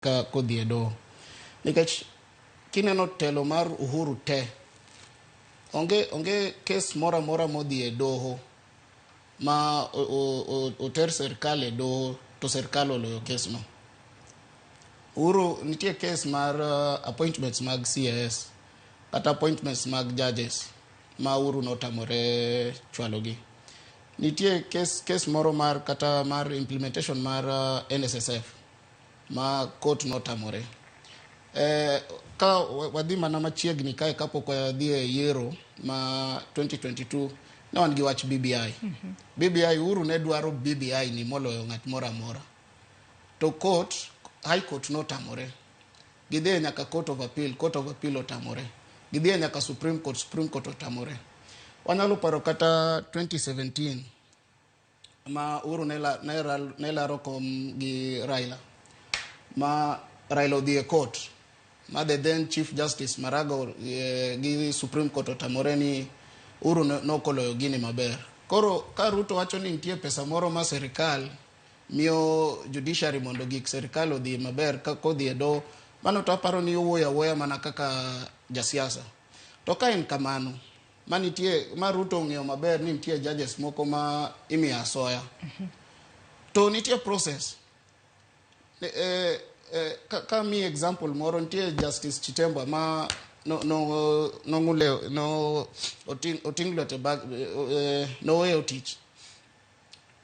ka kodhi e doho. Nikech kineno telo mar Uhuru te, onge kes mora modhi e doho ma oter serikal e doho to serikal oloyo kes no. Uhuru nitie kes mar appointments mag CAS kata appointments mag judges ma Uhuru notamore chwalogi. Nitie kes moro mar kata mar implementation mar NSSF ma court notamore. Ka wadhi mana machiegni kae kapok wadhi e yiero ma 2022 ne wan gi wach BBI. BBI, Uhuru ne dwaro BBI ni moloyo ng'at moro amora. To High Court notamore. Gidhi nyaka Court of Appeal otamore. Gidhi nyaka Supreme Court otamore. Wanyalo paro kata 2017 ma Uhuru ne laro kom gi Raila. Ma Raila odhi e court. Ma the then Chief Justice Marago gi Supreme Court otamore ni Uhuru nokoloyo gini maber. Koro ka Ruto wacho ni nitie pesa moro ma serikal miyo judiciary mondo gik serikal odhi maber ka kodhi e doho, mano to aparo ni owuoya mana kaka jasiasa. To ka en kamano, ma Ruto ong'eyo maber ni nitie judges moko ma imiyo asoya. To nitie process. Ka mi example moro, nitie Justice Chitembwa ma noweyo tich.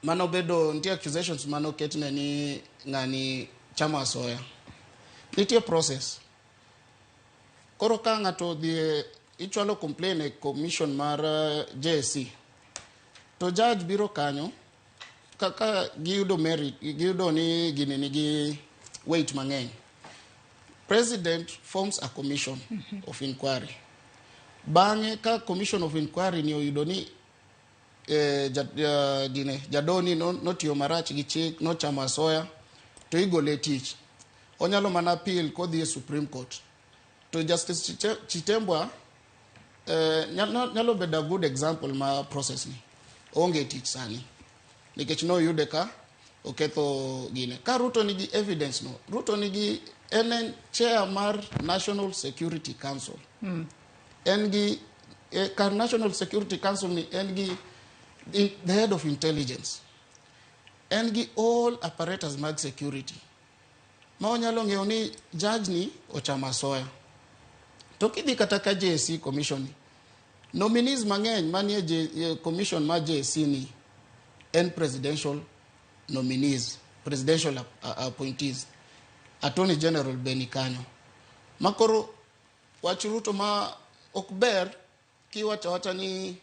Mano bedo nitie accusations mano ketne ni ng'ani chamo asoya. Nitie process. Koro ka ng'ato dhi ichwalo complain e commission mar JSC, to judge biro kanyo kaka giyudo ni gini nigi weight mang'eny. President forms a commission of inquiry. Bang'e ka commission of inquiry ni oyudo ni jadoni notiyo marach gi chik, nochamo asoya, to igole tich. Onyalo mana appeal kodhi e Supreme Court. To Justice Chitembwa nyalo bedo a good example ma process ni. Onge tich sani. Nikech no yude ka oketho gine. Ka Ruto nigi evidence no, Ruto nigi en chair mar National Security Council. En gi ka National Security Council ni en gi the head of intelligence. En gi all apparatus mag security. Ma onyalo ng'eyo ni judge ni ochamo asoya. To kidhi kata ka JSC commission ni, nominees mang'eny manie commission ma JSC ni en presidential nominees, presidential appointees. Attorney General beni kanyo. Makoro wach Ruto ma okber kiwacha ni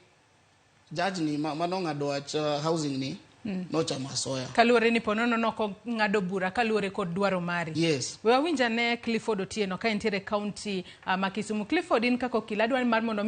judge ni manong'ado wach housing ni nochamo asoya. Kaluwore ni ponono noko ng'ado bura kaluwore kod dwaro mari. Yes. We wawinja ne Clifford Otieno ka entiere county ma Kisumu. Clifford, in kako kila dwaro mar mondo